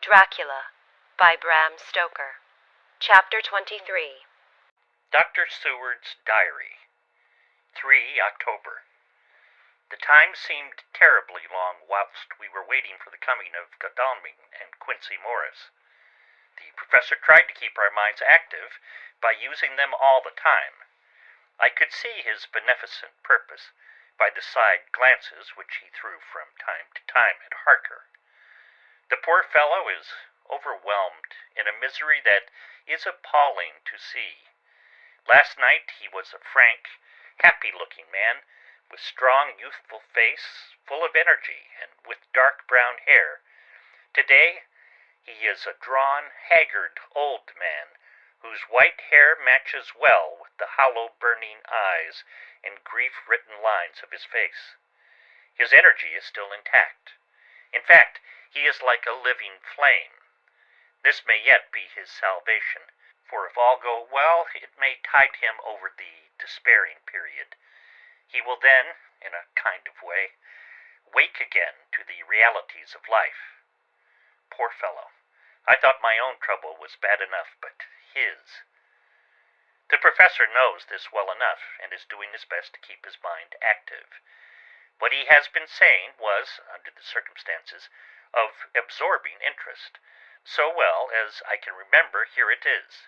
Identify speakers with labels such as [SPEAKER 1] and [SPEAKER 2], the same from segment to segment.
[SPEAKER 1] Dracula by Bram Stoker. Chapter 23.
[SPEAKER 2] Dr. Seward's Diary, 3 October. The time seemed terribly long whilst we were waiting for the coming of Godalming and Quincy Morris. The professor tried to keep our minds active by using them all the time. I could see his beneficent purpose by the side glances which he threw from time to time at Harker. The poor fellow is overwhelmed in a misery that is appalling to see. Last night he was a frank, happy-looking man, with strong, youthful face, full of energy, and with dark brown hair. Today he is a drawn, haggard old man, whose white hair matches well with the hollow, burning eyes and grief-written lines of his face. His energy is still intact. In fact, he is like a living flame. This may yet be his salvation, for if all go well, it may tide him over the despairing period. He will then, in a kind of way, wake again to the realities of life. Poor fellow. I thought my own trouble was bad enough, but his. The professor knows this well enough, and is doing his best to keep his mind active. What he has been saying was, under the circumstances, of absorbing interest. So well as I can remember, here it is.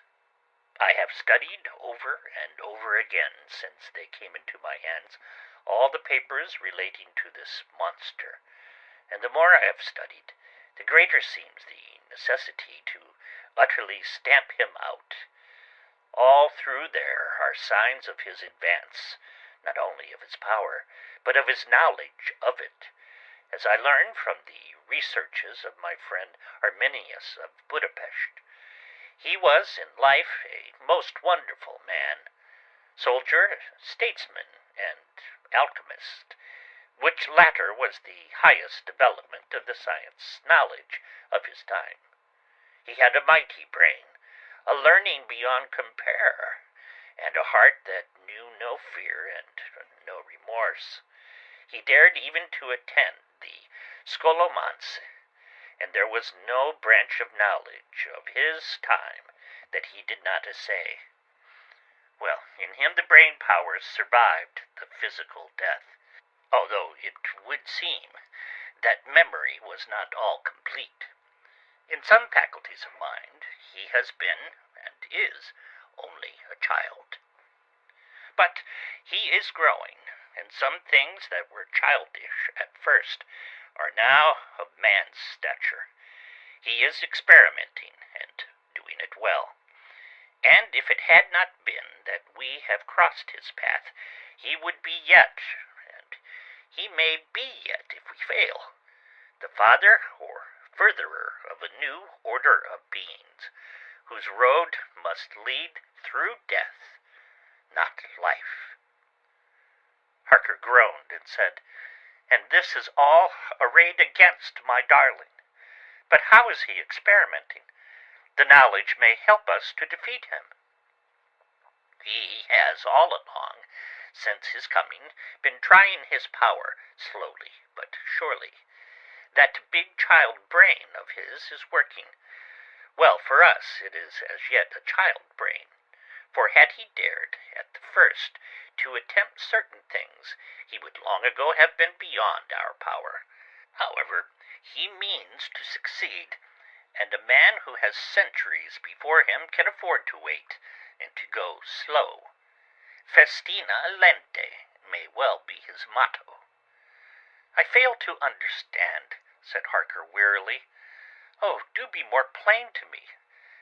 [SPEAKER 2] I have studied over and over again, since they came into my hands, all the papers relating to this monster, and the more I have studied, the greater seems the necessity to utterly stamp him out. All through there are signs of his advance, not only of his power, but of his knowledge of it, as I learn from the researches of my friend Arminius of Budapest. He was in life a most wonderful man, soldier, statesman, and alchemist, which latter was the highest development of the science knowledge of his time. He had a mighty brain, a learning beyond compare, and a heart that knew no fear and no remorse. He dared even to attend the Scholomance, and there was no branch of knowledge of his time that he did not essay. Well, in him the brain powers survived the physical death, although it would seem that memory was not all complete. In some faculties of mind he has been, and is, only a child. But he is growing, and some things that were childish at first are now of man's stature. He is experimenting, and doing it well. And if it had not been that we have crossed his path, he would be yet, and he may be yet if we fail, the father or furtherer of a new order of beings, whose road must lead through death, not life. Harker groaned and said, "And this is all arrayed against my darling. But how is he experimenting? The knowledge may help us to defeat him." "He has all along, since his coming, been trying his power, slowly but surely. That big child brain of his is working. Well, for us it is as yet a child brain, for had he dared, at the first, to attempt certain things, he would long ago have been beyond our power. However, he means to succeed, and a man who has centuries before him can afford to wait, and to go slow. Festina lente may well be his motto." "I fail to understand," said Harker wearily. "Oh, do be more plain to me.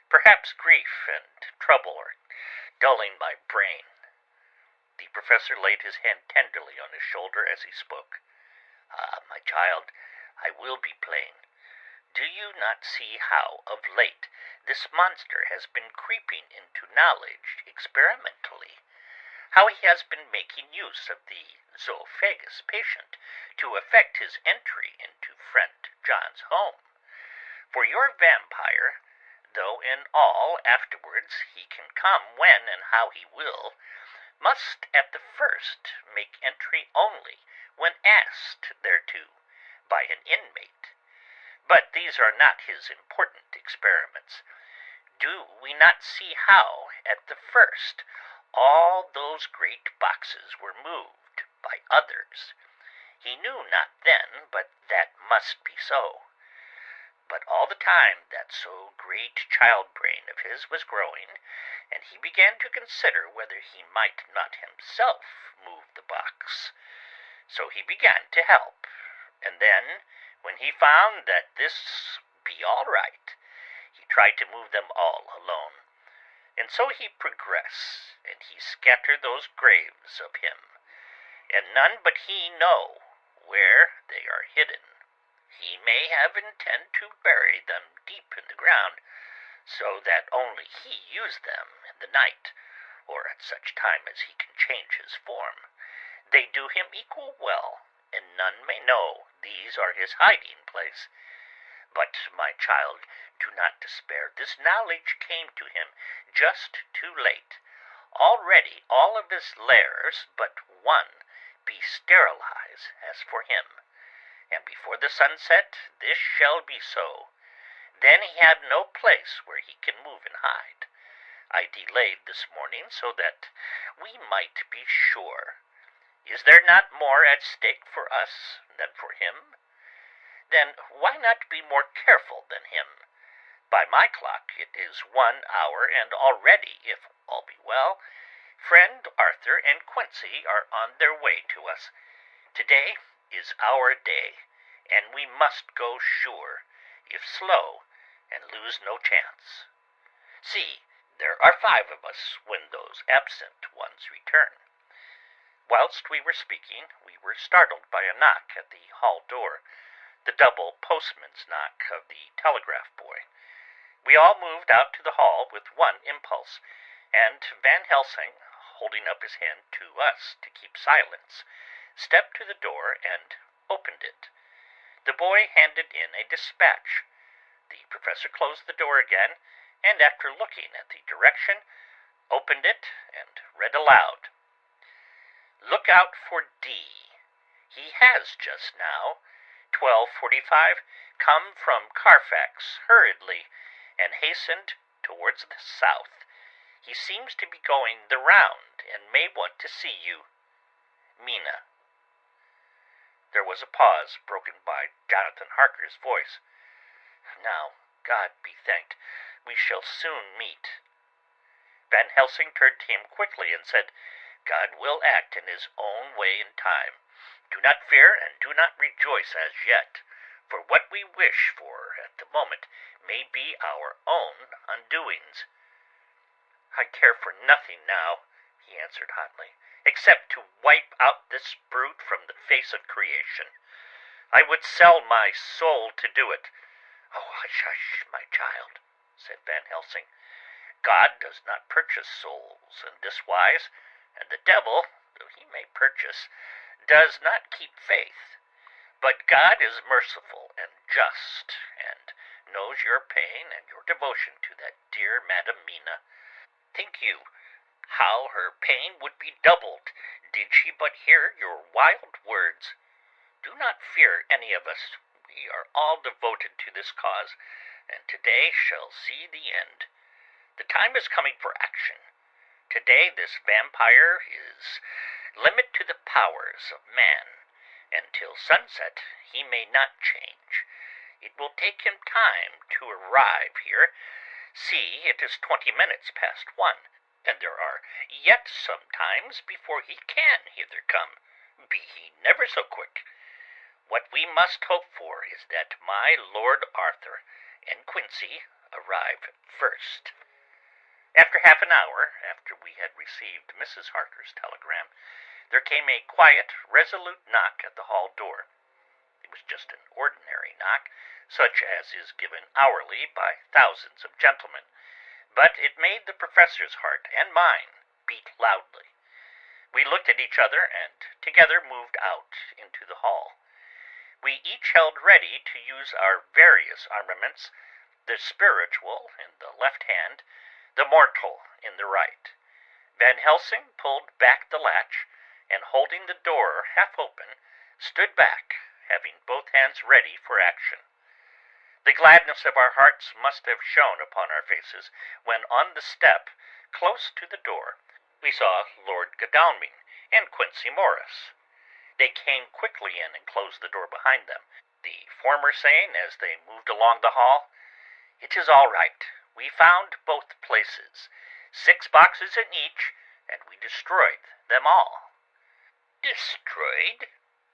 [SPEAKER 2] Perhaps grief and trouble are dulling my brain." The professor laid his hand tenderly on his shoulder as he spoke. "Ah, my child, I will be plain. Do you not see how, of late, this monster has been creeping into knowledge experimentally? How he has been making use of the zoophagous patient to effect his entry into friend John's home? For your vampire, though in all afterwards he can come when and how he will, must at the first make entry only when asked thereto by an inmate. But these are not his important experiments. Do we not see how, at the first, all those great boxes were moved by others? He knew not then but that must be so. But all the time that so great child-brain of his was growing, and he began to consider whether he might not himself move the box. So he began to help, and then, when he found that this be all right, he tried to move them all alone. And so he progressed, and he scattered those graves of him, and none but he know where they are hidden. He may have intent to bury them deep in the ground, so that only he use them in the night, or at such time as he can change his form. They do him equal well, and none may know these are his hiding place. But, my child, do not despair. This knowledge came to him just too late. Already all of his lairs but one be sterilized as for him, and before the sunset this shall be so. Then he have no place where he can move and hide. I delayed this morning so that we might be sure. Is there not more at stake for us than for him? Then why not be more careful than him? By my clock it is 1 hour, and already, if all be well, friend Arthur and Quincy are on their way to us. Today is our day, and we must go sure, if slow, and lose no chance. See, there are 5 of us when those absent ones return. Whilst we were speaking, we were startled by a knock at the hall door, the double postman's knock of the telegraph boy. We all moved out to the hall with one impulse, and Van Helsing, holding up his hand to us to keep silence, stepped to the door and opened it. The boy handed in a dispatch. The professor closed the door again, and after looking at the direction, opened it and read aloud. Look out for D. He has just now, 12:45, come from Carfax hurriedly, and hastened towards the south. He seems to be going the round, and may want to see you. Mina. There was a pause, broken by Jonathan Harker's voice. Now, God be thanked, we shall soon meet. Van Helsing turned to him quickly and said, God will act in his own way in time. Do not fear, and do not rejoice as yet, for what we wish for at the moment may be our own undoings. I care for nothing now, he answered hotly, except to wipe out this brute from the face of creation. I would sell my soul to do it. Oh, hush, hush, my child, said Van Helsing. God does not purchase souls in this wise, and the devil, though he may purchase, does not keep faith. But God is merciful and just, and knows your pain and your devotion to that dear Madam Mina. Think you how her pain would be doubled did she but hear your wild words? Do not fear any of us. We are all devoted to this cause, and today shall see the end. The time is coming for action. Today this vampire is limit to the powers of man, and till sunset he may not change. It will take him time to arrive here. See, it is 20 minutes past 1, and there are yet some times before he can hither come, be he never so quick. What we must hope for is that my Lord Arthur and Quincy arrive first. After half an hour, after we had received Mrs. Harker's telegram, there came a quiet, resolute knock at the hall door. It was just an ordinary knock, such as is given hourly by thousands of gentlemen, but it made the professor's heart and mine beat loudly. We looked at each other, and together moved out into the hall. We each held ready to use our various armaments, the spiritual in the left hand, the mortal in the right. Van Helsing pulled back the latch, and holding the door half open, stood back, having both hands ready for action. The gladness of our hearts must have shone upon our faces when on the step, close to the door, we saw Lord Godalming and Quincy Morris. They came quickly in and closed the door behind them, the former saying as they moved along the hall, "It is all right. We found both places, 6 boxes in each, and we destroyed them all." "Destroyed?"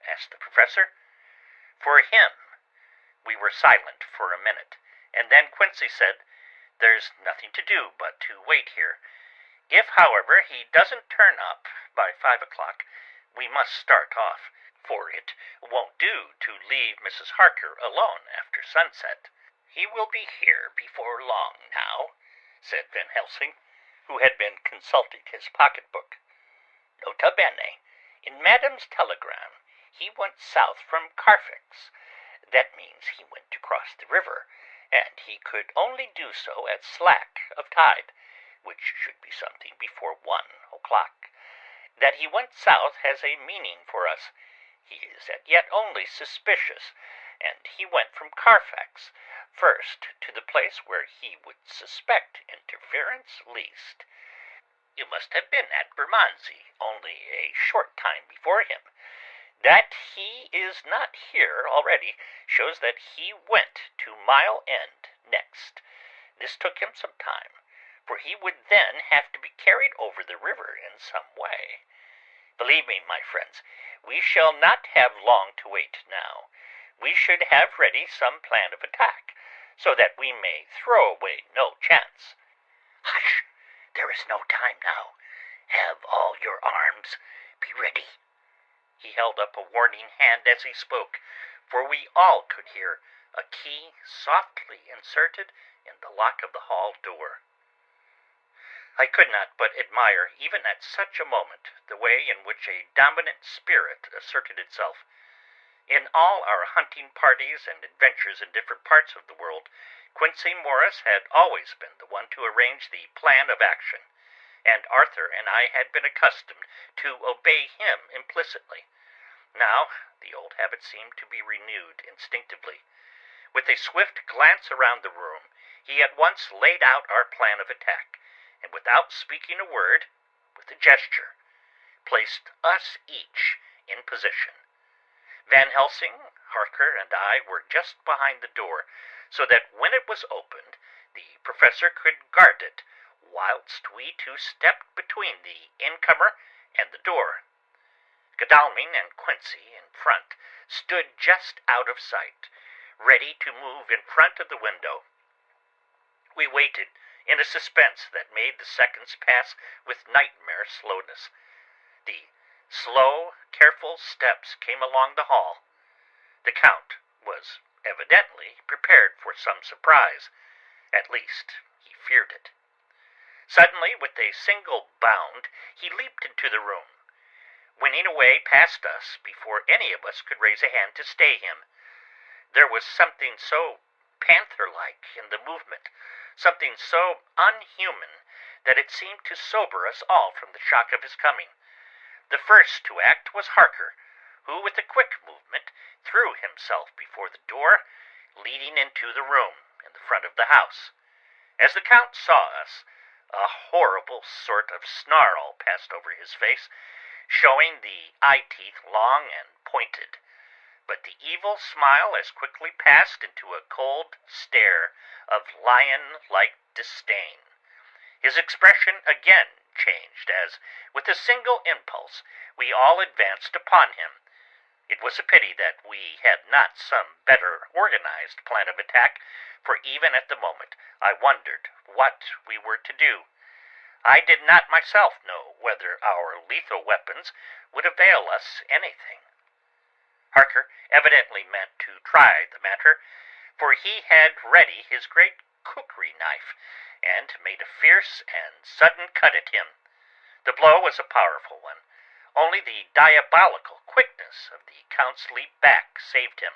[SPEAKER 2] asked the professor. For him. We were silent for a minute, and then Quincy said, "There's nothing to do but to wait here. If, however, he doesn't turn up by 5 o'clock, we must start off, for it won't do to leave Mrs. Harker alone after sunset." "He will be here before long now," said Van Helsing, who had been consulting his pocketbook. "Nota bene, in Madame's telegram, he went south from Carfax. That means he went to cross the river, and he could only do so at slack of tide, which should be something before 1 o'clock. That he went south has a meaning for us. He is as yet only suspicious, and he went from Carfax first to the place where he would suspect interference least. You must have been at Bermondsey only a short time before him. That he is not here already shows that he went to Mile End next. This took him some time, for he would then have to be carried over the river in some way. Believe me, my friends, we shall not have long to wait now. We should have ready some plan of attack, so that we may throw away no chance." "Hush! There is no time now. Have all your arms. Be ready." He held up a warning hand as he spoke, for we all could hear a key softly inserted in the lock of the hall door. I could not but admire, even at such a moment, the way in which a dominant spirit asserted itself. In all our hunting parties and adventures in different parts of the world, Quincy Morris had always been the one to arrange the plan of action, and Arthur and I had been accustomed to obey him implicitly. Now the old habit seemed to be renewed instinctively. With a swift glance around the room, he at once laid out our plan of attack, and without speaking a word, with a gesture, placed us each in position. Van Helsing, Harker, and I were just behind the door, so that when it was opened, the professor could guard it, whilst we two stepped between the incomer and the door. Godalming and Quincy, in front, stood just out of sight, ready to move in front of the window. We waited in a suspense that made the seconds pass with nightmare slowness. The slow, careful steps came along the hall. The Count was evidently prepared for some surprise. At least, he feared it. Suddenly, with a single bound, he leaped into the room, winning away past us before any of us could raise a hand to stay him. There was something so panther-like in the movement, something so unhuman, that it seemed to sober us all from the shock of his coming. The first to act was Harker, who, with a quick movement, threw himself before the door, leading into the room in the front of the house. As the Count saw us, a horrible sort of snarl passed over his face, showing the eye-teeth long and pointed. But the evil smile as quickly passed into a cold stare of lion-like disdain. His expression again changed as, with a single impulse, we all advanced upon him. It was a pity that we had not some better organized plan of attack, for even at the moment I wondered what we were to do. I did not myself know whether our lethal weapons would avail us anything. Harker evidently meant to try the matter, for he had ready his great cookery knife, and made a fierce and sudden cut at him. The blow was a powerful one. Only the diabolical quickness of the Count's leap back saved him.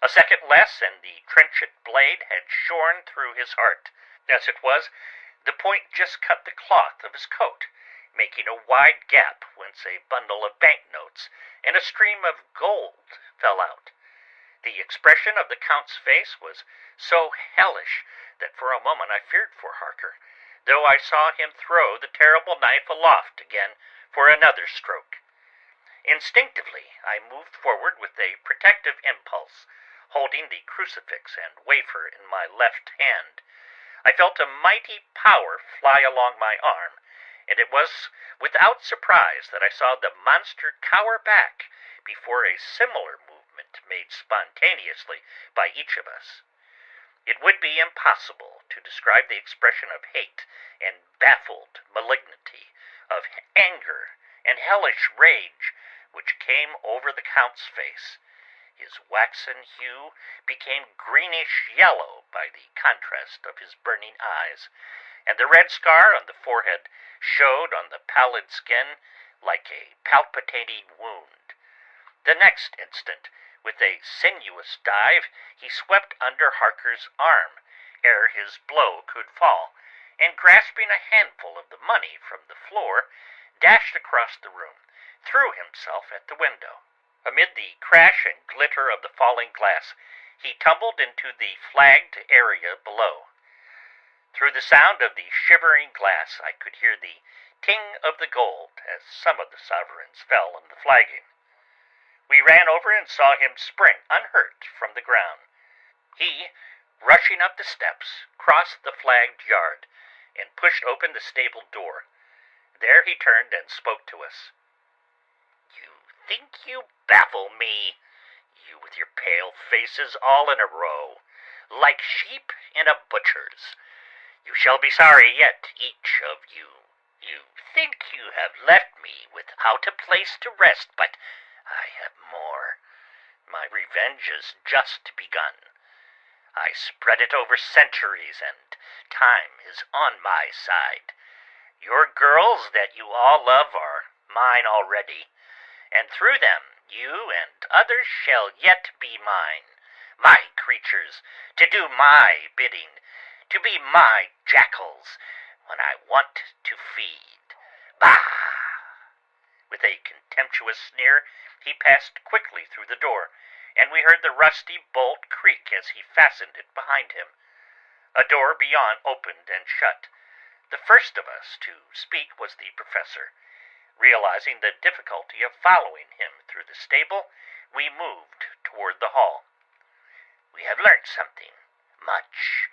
[SPEAKER 2] A second less, and the trenchant blade had shorn through his heart. As it was, the point just cut the cloth of his coat, making a wide gap whence a bundle of banknotes and a stream of gold fell out. The expression of the Count's face was so hellish that for a moment I feared for Harker, though I saw him throw the terrible knife aloft again for another stroke. Instinctively, I moved forward with a protective impulse, holding the crucifix and wafer in my left hand. I felt a mighty power fly along my arm, and it was without surprise that I saw the monster cower back before a similar movement made spontaneously by each of us. It would be impossible to describe the expression of hate and baffled malignity, of anger and hellish rage which came over the Count's face. His waxen hue became greenish-yellow by the contrast of his burning eyes, and the red scar on the forehead showed on the pallid skin like a palpitating wound. The next instant, with a sinuous dive, he swept under Harker's arm ere his blow could fall, and grasping a handful of the money from the floor, dashed across the room, threw himself at the window. Amid the crash and glitter of the falling glass, he tumbled into the flagged area below. Through the sound of the shivering glass, I could hear the ting of the gold as some of the sovereigns fell in the flagging. We ran over and saw him spring unhurt from the ground. He, rushing up the steps, crossed the flagged yard and pushed open the stable door. There he turned and spoke to us. "You think you baffle me, you with your pale faces all in a row, like sheep in a butcher's. You shall be sorry yet, each of you. You think you have left me without a place to rest, but I have more. My revenge is just begun. I spread it over centuries, and time is on my side. Your girls that you all love are mine already, and through them you and others shall yet be mine, my creatures, to do my bidding, to be my jackals when I want to feed. Bah!" With a contemptuous sneer, he passed quickly through the door, and we heard the rusty bolt creak as he fastened it behind him. A door beyond opened and shut. The first of us to speak was the professor. Realizing the difficulty of following him through the stable, we moved toward the hall. "We have learnt something, much.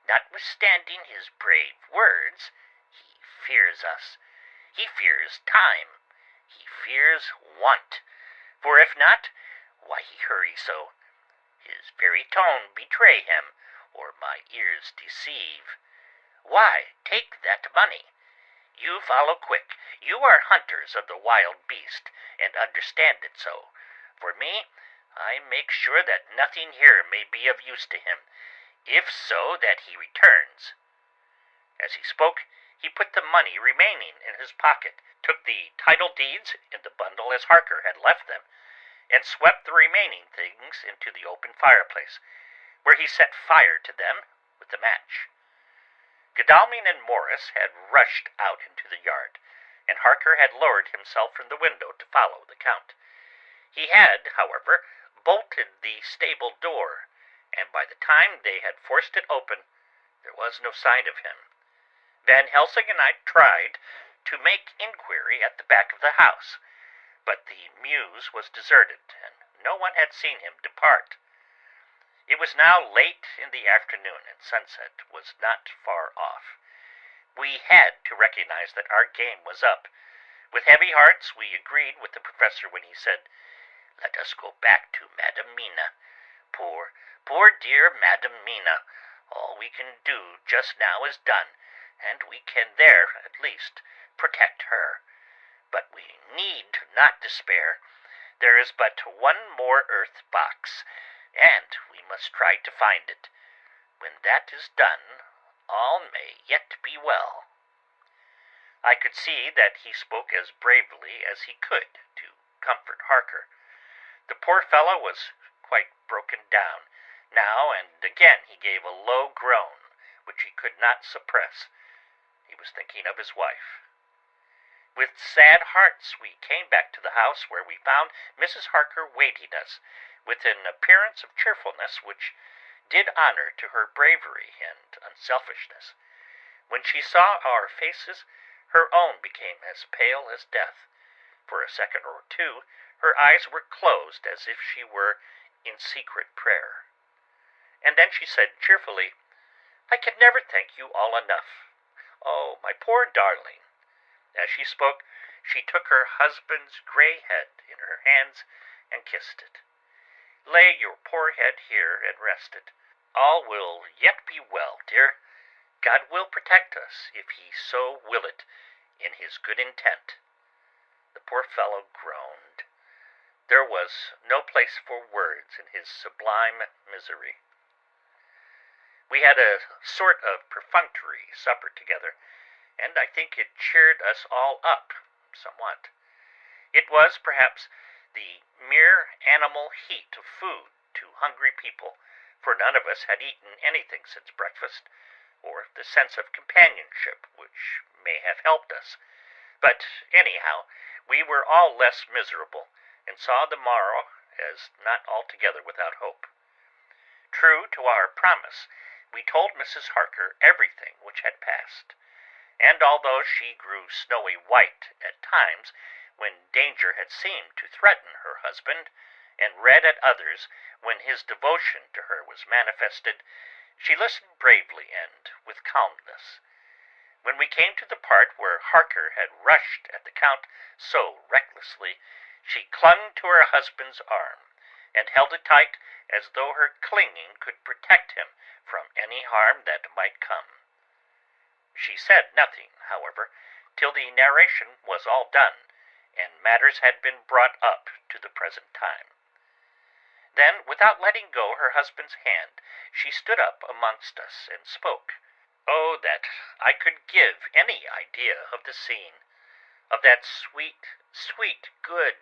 [SPEAKER 2] Notwithstanding his brave words, he fears us. He fears time. He fears want. For if not, why he hurry so? His very tone betray him, or my ears deceive. Why, take that money. You follow quick. You are hunters of the wild beast, and understand it so. For me, I make sure that nothing here may be of use to him, if so that he returns." As he spoke, he put the money remaining in his pocket, took the title deeds in the bundle as Harker had left them, and swept the remaining things into the open fireplace, where he set fire to them with a match. Godalming and Morris had rushed out into the yard, and Harker had lowered himself from the window to follow the Count. He had, however, bolted the stable door, and by the time they had forced it open, there was no sign of him. Van Helsing and I tried to make inquiry at the back of the house, but the mews was deserted, and no one had seen him depart. It was now late in the afternoon, and sunset was not far off. We had to recognize that our game was up. With heavy hearts, we agreed with the professor when he said, "Let us go back to Madam Mina. Poor dear Madam Mina. All we can do just now is done, and we can there, at least, protect her. But we need not despair. There is but one more earth box, and we must try to find it. When that is done, all may yet be well." I could see that he spoke as bravely as he could to comfort Harker. The poor fellow was quite broken down. Now and again he gave a low groan, which he could not suppress. He was thinking of his wife. With sad hearts we came back to the house, where we found Mrs. Harker waiting us, with an appearance of cheerfulness which did honor to her bravery and unselfishness. When she saw our faces, her own became as pale as death. For a second or two, her eyes were closed as if she were in secret prayer. And then she said cheerfully, "I can never thank you all enough. Oh, my poor darling." As she spoke, she took her husband's gray head in her hands and kissed it. "Lay your poor head here and rest it. All will yet be well, dear. God will protect us, if he so will it, in his good intent." The poor fellow groaned. There was no place for words in his sublime misery. We had a sort of perfunctory supper together, and I think it cheered us all up somewhat. It was, perhaps, the mere animal heat of food to hungry people, for none of us had eaten anything since breakfast, or the sense of companionship which may have helped us. But anyhow, we were all less miserable, and saw the morrow as not altogether without hope. True to our promise, we told Mrs. Harker everything which had passed, and although she grew snowy white at times, when danger had seemed to threaten her husband, and red at others when his devotion to her was manifested, she listened bravely and with calmness. When we came to the part where Harker had rushed at the Count so recklessly, she clung to her husband's arm, and held it tight, as though her clinging could protect him from any harm that might come. She said nothing, however, till the narration was all done, and matters had been brought up to the present time. Then, without letting go her husband's hand, she stood up amongst us and spoke. Oh, that I could give any idea of the scene, of that sweet, sweet, good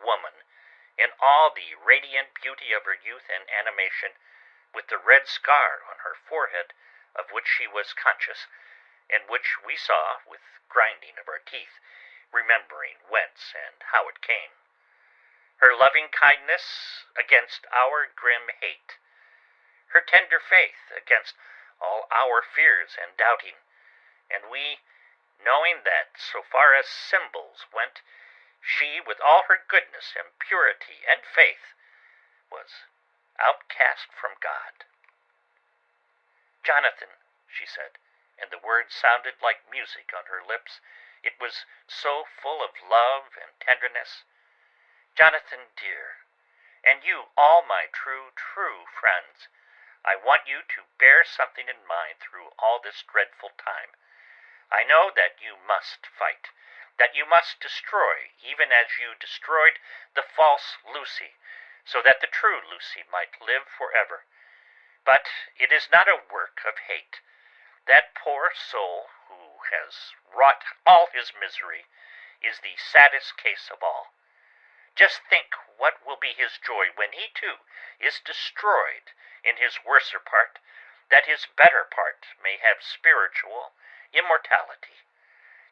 [SPEAKER 2] woman, in all the radiant beauty of her youth and animation, with the red scar on her forehead, of which she was conscious, and which we saw with grinding of our teeth, remembering whence and how it came. Her loving kindness against our grim hate, her tender faith against all our fears and doubting, and we, knowing that so far as symbols went, she, with all her goodness and purity and faith, was outcast from God. "Jonathan," she said, and the words sounded like music on her lips. It was so full of love and tenderness. "Jonathan, dear, and you, all my true friends, I want you to bear something in mind through all this dreadful time. I know that you must fight, that you must destroy, even as you destroyed the false Lucy, so that the true Lucy might live forever. But it is not a work of hate. That poor soul, who has wrought all his misery, is the saddest case of all. Just think what will be his joy when he, too, is destroyed in his worser part, that his better part may have spiritual immortality.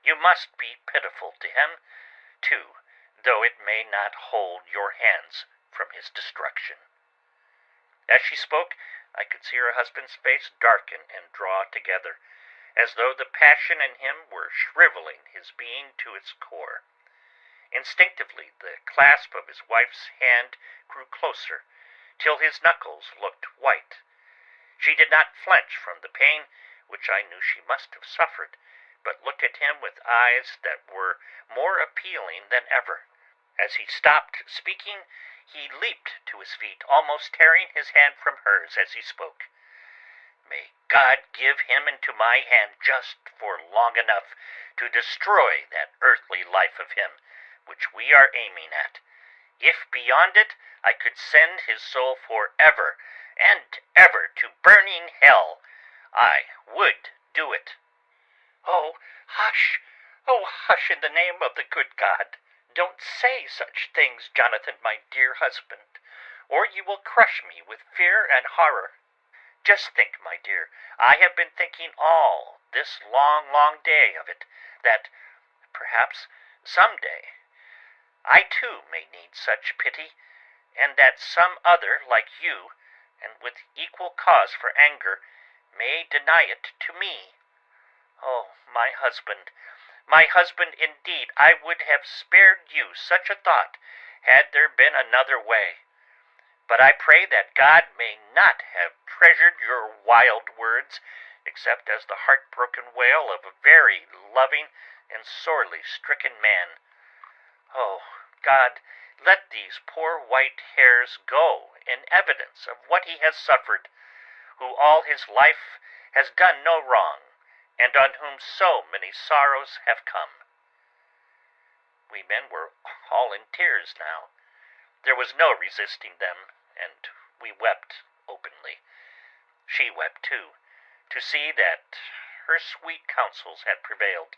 [SPEAKER 2] You must be pitiful to him, too, though it may not hold your hands from his destruction." As she spoke, I could see her husband's face darken and draw together, as though the passion in him were shriveling his being to its core. Instinctively, the clasp of his wife's hand grew closer, till his knuckles looked white. She did not flinch from the pain, which I knew she must have suffered, but looked at him with eyes that were more appealing than ever. As he stopped speaking, he leaped to his feet, almost tearing his hand from hers as he spoke. "May God give him into my hand just for long enough to destroy that earthly life of him, which we are aiming at. If beyond it, I could send his soul forever and ever to burning hell, I would do it." "Oh, hush! Oh, hush, in the name of the good God! Don't say such things, Jonathan, my dear husband, or you will crush me with fear and horror. Just think, my dear, I have been thinking all this long day of it, that perhaps, someday, I too may need such pity, and that some other like you, and with equal cause for anger, may deny it to me. Oh, my husband, indeed, I would have spared you such a thought had there been another way. But I pray that God may not have treasured your wild words, except as the heartbroken wail of a very loving and sorely stricken man. Oh, God, let these poor white hairs go in evidence of what he has suffered, who all his life has done no wrong, and on whom so many sorrows have come. We men were all in tears now. There was no resisting them, and we wept openly. She wept too, to see that her sweet counsels had prevailed.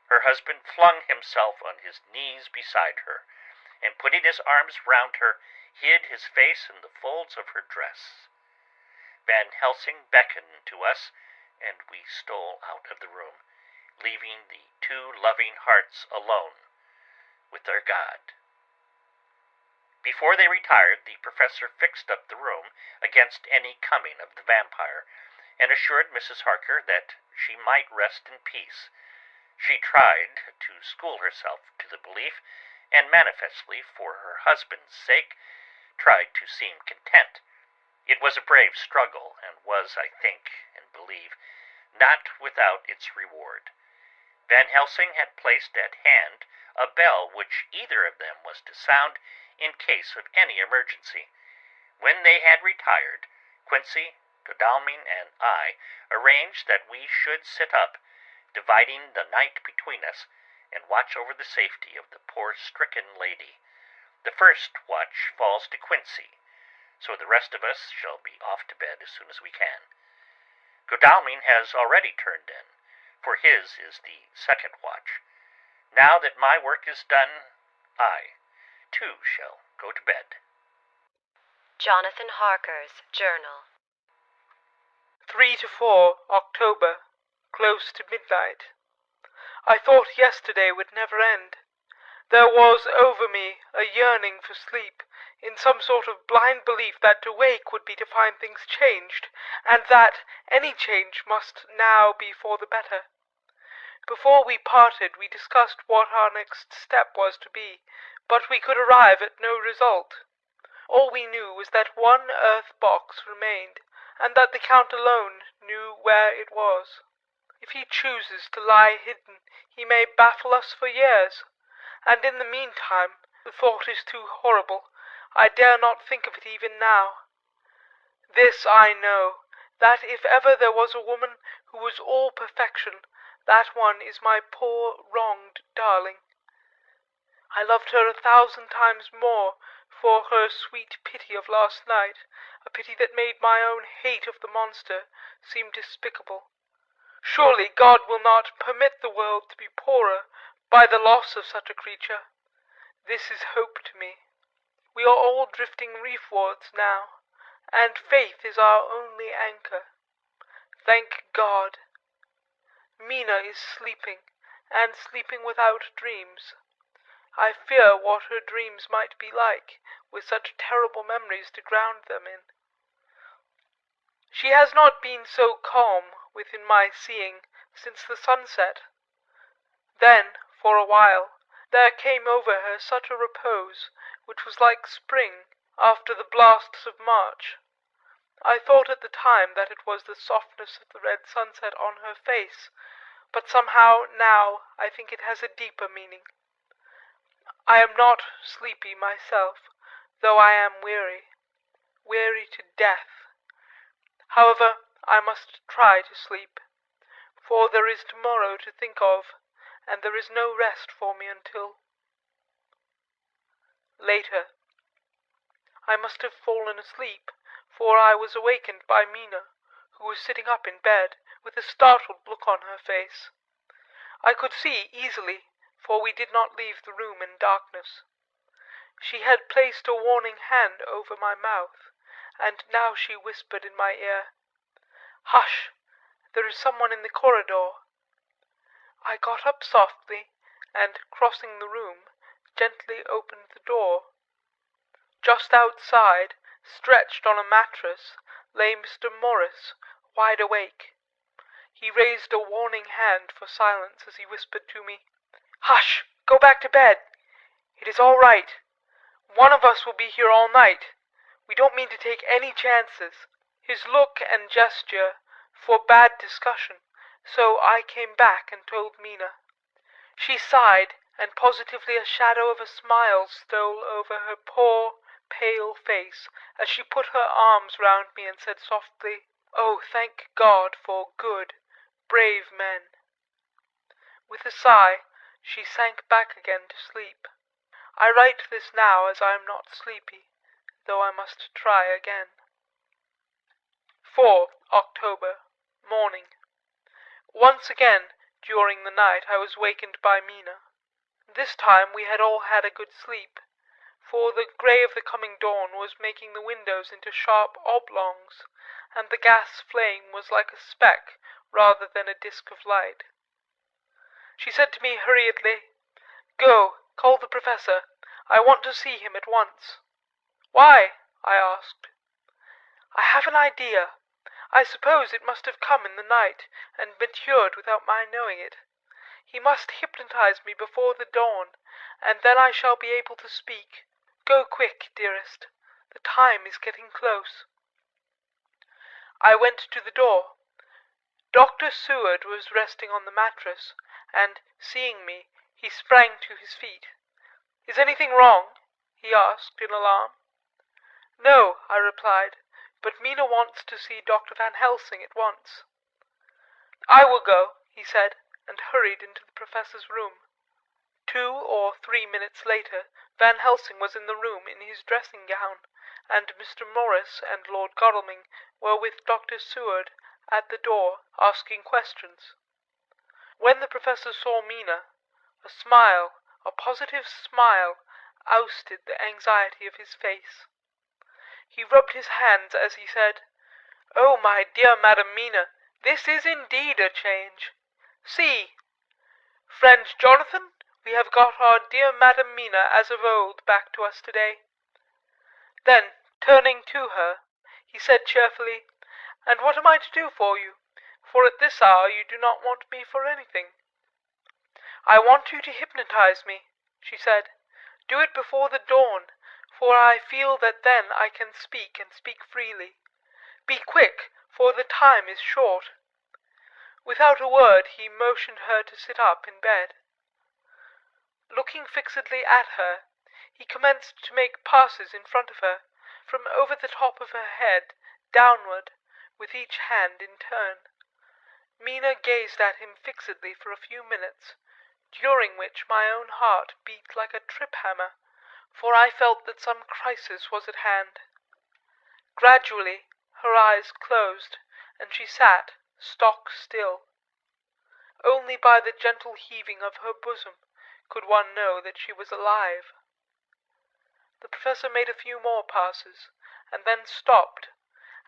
[SPEAKER 2] Her husband flung himself on his knees beside her, and putting his arms round her, hid his face in the folds of her dress. Van Helsing beckoned to us, and we stole out of the room, leaving the two loving hearts alone with their God. Before they retired, the professor fixed up the room against any coming of the vampire, and assured Mrs. Harker that she might rest in peace. She tried to school herself to the belief, and manifestly, for her husband's sake, tried to seem content. It was a brave struggle, and was, I think and believe, not without its reward. Van Helsing had placed at hand a bell which either of them was to sound in case of any emergency. When they had retired, Quincy, Godalming, and I arranged that we should sit up, dividing the night between us, and watch over the safety of the poor stricken lady. The first watch falls to Quincy, so the rest of us shall be off to bed as soon as we can. Godalming has already turned in, for his is the second watch. Now that my work is done, I, too, shall go to bed.
[SPEAKER 1] Jonathan Harker's Journal.
[SPEAKER 3] 3 to 4 October, close to midnight. I thought yesterday would never end. There was over me a yearning for sleep, in some sort of blind belief that to wake would be to find things changed, and that any change must now be for the better. Before we parted, we discussed what our next step was to be, but we could arrive at no result. All we knew was that one earth box remained, and that the Count alone knew where it was. If he chooses to lie hidden, he may baffle us for years, and in the meantime, the thought is too horrible. I dare not think of it even now. This I know, that if ever there was a woman who was all perfection, that one is my poor, wronged darling. I loved her 1,000 times more for her sweet pity of last night, a pity that made my own hate of the monster seem despicable. Surely God will not permit the world to be poorer by the loss of such a creature. This is hope to me. We are all drifting reefwards now, and faith is our only anchor. Thank God. Mina is sleeping, and sleeping without dreams. I fear what her dreams might be like, with such terrible memories to ground them in. She has not been so calm within my seeing since the sunset. Then, for a while, there came over her such a repose, which was like spring after the blasts of March. I thought at the time that it was the softness of the red sunset on her face, but somehow now I think it has a deeper meaning. I am not sleepy myself, though I am weary to death. However, I must try to sleep, for there is tomorrow to think of, and there is no rest for me until later. I must have fallen asleep, for I was awakened by Mina, who was sitting up in bed, with a startled look on her face. I could see easily, for we did not leave the room in darkness. She had placed a warning hand over my mouth, and now she whispered in my ear, "Hush! There is someone in the corridor." I got up softly, and, crossing the room, gently opened the door. Just outside, stretched on a mattress, lay Mr. Morris, wide awake. He raised a warning hand for silence as he whispered to me, "Hush! Go back to bed! It is all right. One of us will be here all night. We don't mean to take any chances." His look and gesture forbade discussion, so I came back and told Mina. She sighed, and positively a shadow of a smile stole over her poor, pale face as she put her arms round me and said softly, "Oh, thank God for good, brave men." With a sigh, she sank back again to sleep. I write this now as I am not sleepy, though I must try again. 4 October, morning. Once again, during the night, I was wakened by Mina. This time we had all had a good sleep, for the grey of the coming dawn was making the windows into sharp oblongs, and the gas flame was like a speck rather than a disk of light. She said to me hurriedly, "Go, call the professor. I want to see him at once." "Why?" I asked. "I have an idea. I suppose it must have come in the night and matured without my knowing it. He must hypnotize me before the dawn, and then I shall be able to speak. Go quick, dearest. The time is getting close." I went to the door. Dr. Seward was resting on the mattress, and, seeing me, he sprang to his feet. "Is anything wrong?" he asked in alarm. "No," I replied, "but Mina wants to see Dr. Van Helsing at once." "I will go," he said, and hurried into the professor's room. 2 or 3 minutes later, Van Helsing was in the room in his dressing gown, and Mr. Morris and Lord Godalming were with Dr. Seward at the door, asking questions. When the professor saw Mina, a smile, a positive smile, ousted the anxiety of his face. He rubbed his hands as he said, "Oh, my dear Madam Mina, this is indeed a change. See, friend Jonathan, we have got our dear Madam Mina as of old back to us today." Then, turning to her, he said cheerfully, "And what am I to do for you? For at this hour you do not want me for anything." "I want you to hypnotize me," she said. "Do it before the dawn, for I feel that then I can speak and speak freely. Be quick, for the time is short." Without a word he motioned her to sit up in bed. Looking fixedly at her, he commenced to make passes in front of her, from over the top of her head, downward, with each hand in turn. Mina gazed at him fixedly for a few minutes, during which my own heart beat like a trip-hammer, for I felt that some crisis was at hand. Gradually her eyes closed, and she sat stock still. Only by the gentle heaving of her bosom could one know that she was alive. The professor made a few more passes, and then stopped,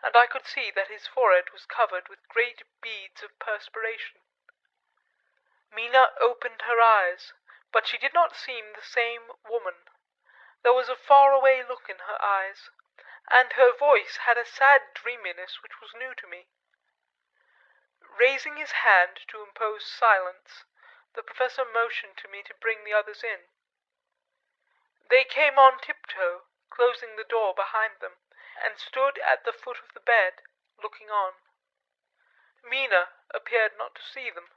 [SPEAKER 3] and I could see that his forehead was covered with great beads of perspiration. Mina opened her eyes, but she did not seem the same woman. There was a far-away look in her eyes, and her voice had a sad dreaminess which was new to me. Raising his hand to impose silence, the professor motioned to me to bring the others in. They came on tiptoe, closing the door behind them, and stood at the foot of the bed, looking on. Mina appeared not to see them.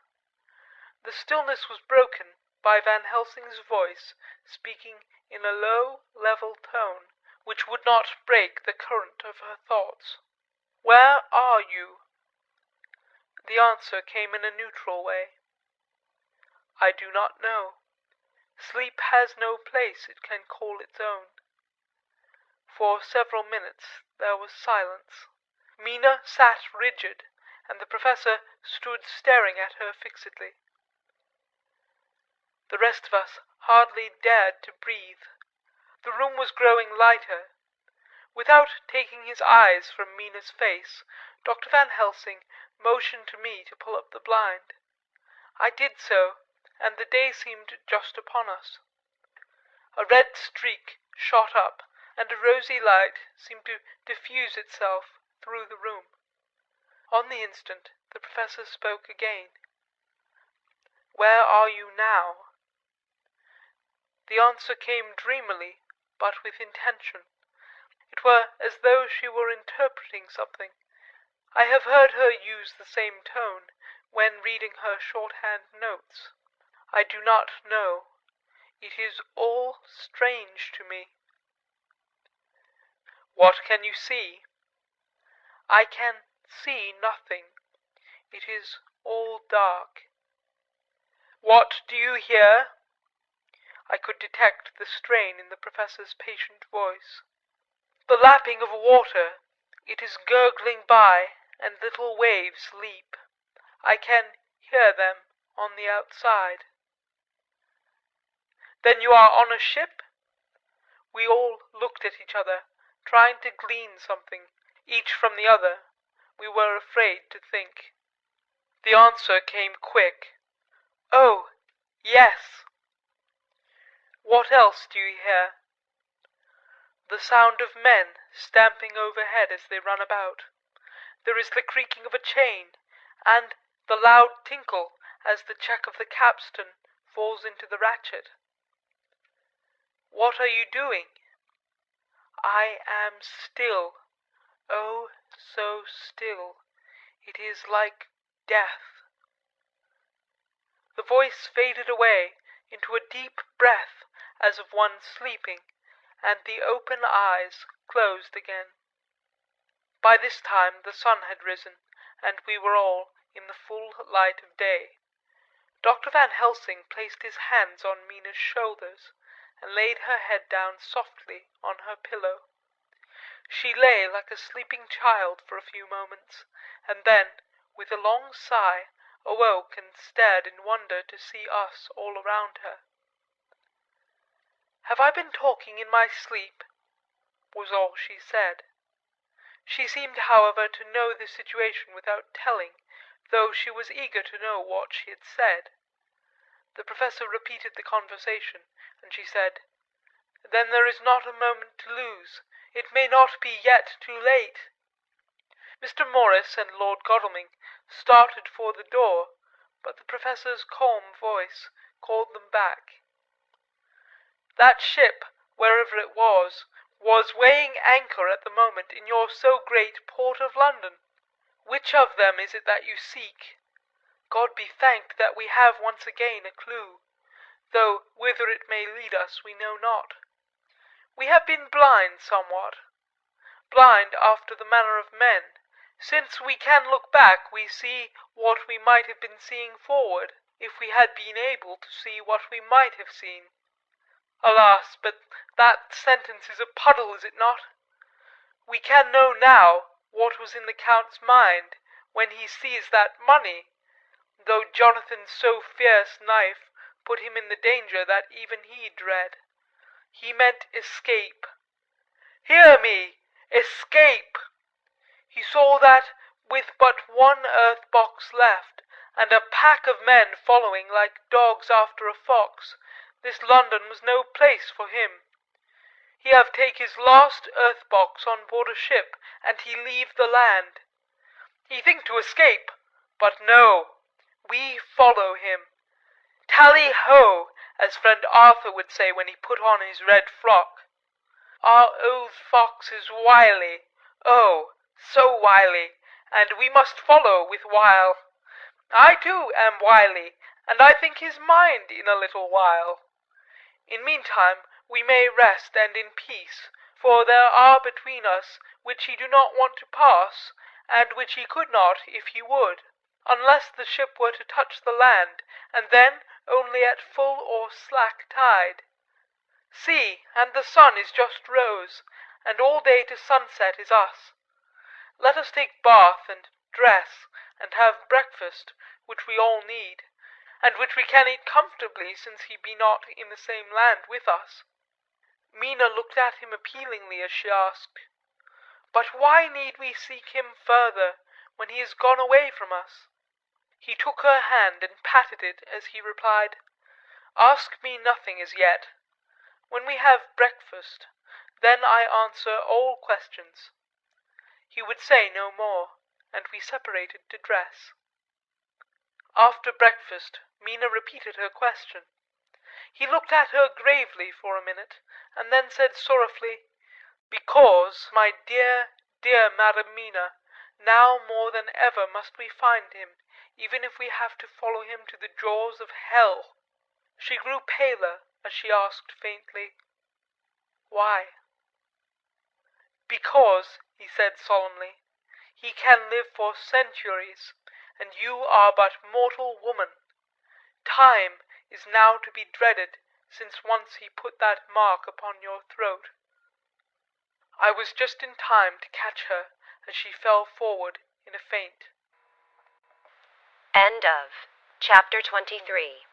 [SPEAKER 3] The stillness was broken by Van Helsing's voice speaking in a low, level tone, which would not break the current of her thoughts. "Where are you?" The answer came in a neutral way. "I do not know. Sleep has no place it can call its own." For several minutes there was silence. Mina sat rigid, and the professor stood staring at her fixedly. The rest of us hardly dared to breathe. The room was growing lighter. Without taking his eyes from Mina's face, Dr. Van Helsing motioned to me to pull up the blind. I did so, and the day seemed just upon us. A red streak shot up, and a rosy light seemed to diffuse itself through the room. On the instant, the professor spoke again. "Where are you now?" The answer came dreamily, but with intention. It were as though she were interpreting something. I have heard her use the same tone when reading her shorthand notes. I do not know. It is all strange to me. "What can you see?" "I can see nothing. It is all dark." "What do you hear?" I could detect the strain in the professor's patient voice. "The lapping of water. It is gurgling by, and little waves leap. I can hear them on the outside." "Then you are on a ship?" We all looked at each other, trying to glean something, each from the other. We were afraid to think. The answer came quick. "Oh, yes." "What else do you hear?" "The sound of men stamping overhead as they run about. There is the creaking of a chain, and the loud tinkle as the check of the capstan falls into the ratchet." "What are you doing?" "I am still. Oh, so still. It is like death." The voice faded away into a deep breath as of one sleeping, and the open eyes closed again. By this time the sun had risen, and we were all in the full light of day. Dr. Van Helsing placed his hands on Mina's shoulders, and laid her head down softly on her pillow. She lay like a sleeping child for a few moments, and then, with a long sigh, awoke and stared in wonder to see us all around her. "Have I been talking in my sleep?" was all she said. She seemed, however, to know the situation without telling, though she was eager to know what she had said. The professor repeated the conversation, and she said, "Then there is not a moment to lose. It may not be yet too late." Mr. Morris and Lord Godalming started for the door, but the professor's calm voice called them back. "That ship, wherever it was weighing anchor at the moment in your so great port of London. Which of them is it that you seek? God be thanked that we have once again a clue, though whither it may lead us we know not. We have been blind somewhat, blind after the manner of men. Since we can look back, we see what we might have been seeing forward, if we had been able to see what we might have seen. Alas, but that sentence is a puddle, is it not? We can know now what was in the Count's mind when he seized that money, though Jonathan's so fierce knife put him in the danger that even he dread. He meant escape. Hear me! Escape! He saw that with but one earth box left, and a pack of men following like dogs after a fox, this London was no place for him. He have take his last earth box on board a ship, and he leave the land. He think to escape, but no, we follow him. Tally ho, as friend Arthur would say when he put on his red frock. Our old fox is wily, oh, so wily, and we must follow with wile. I too am wily, and I think his mind in a little while. In meantime we may rest and in peace, for there are between us which he do not want to pass, and which he could not if he would, unless the ship were to touch the land, and then only at full or slack tide. See, and the sun is just rose, and all day to sunset is us. Let us take bath and dress, and have breakfast, which we all need, and which we can eat comfortably, since he be not in the same land with us." Mina looked at him appealingly as she asked, "But why need we seek him further, when he is gone away from us?" He took her hand and patted it as he replied, Ask me nothing as yet. When we have breakfast, then I answer all questions." He would say no more, and we separated to dress. After breakfast, Mina repeated her question. He looked at her gravely for a minute, and then said sorrowfully, "Because, my dear, dear Madam Mina, now more than ever must we find him, even if we have to follow him to the jaws of hell." She grew paler as she asked faintly, "Why?" "Because," he said solemnly, "he can live for centuries, and you are but mortal woman. Time is now to be dreaded, since once he put that mark upon your throat." I was just in time to catch her as she fell forward in a faint.
[SPEAKER 1] End of Chapter 23.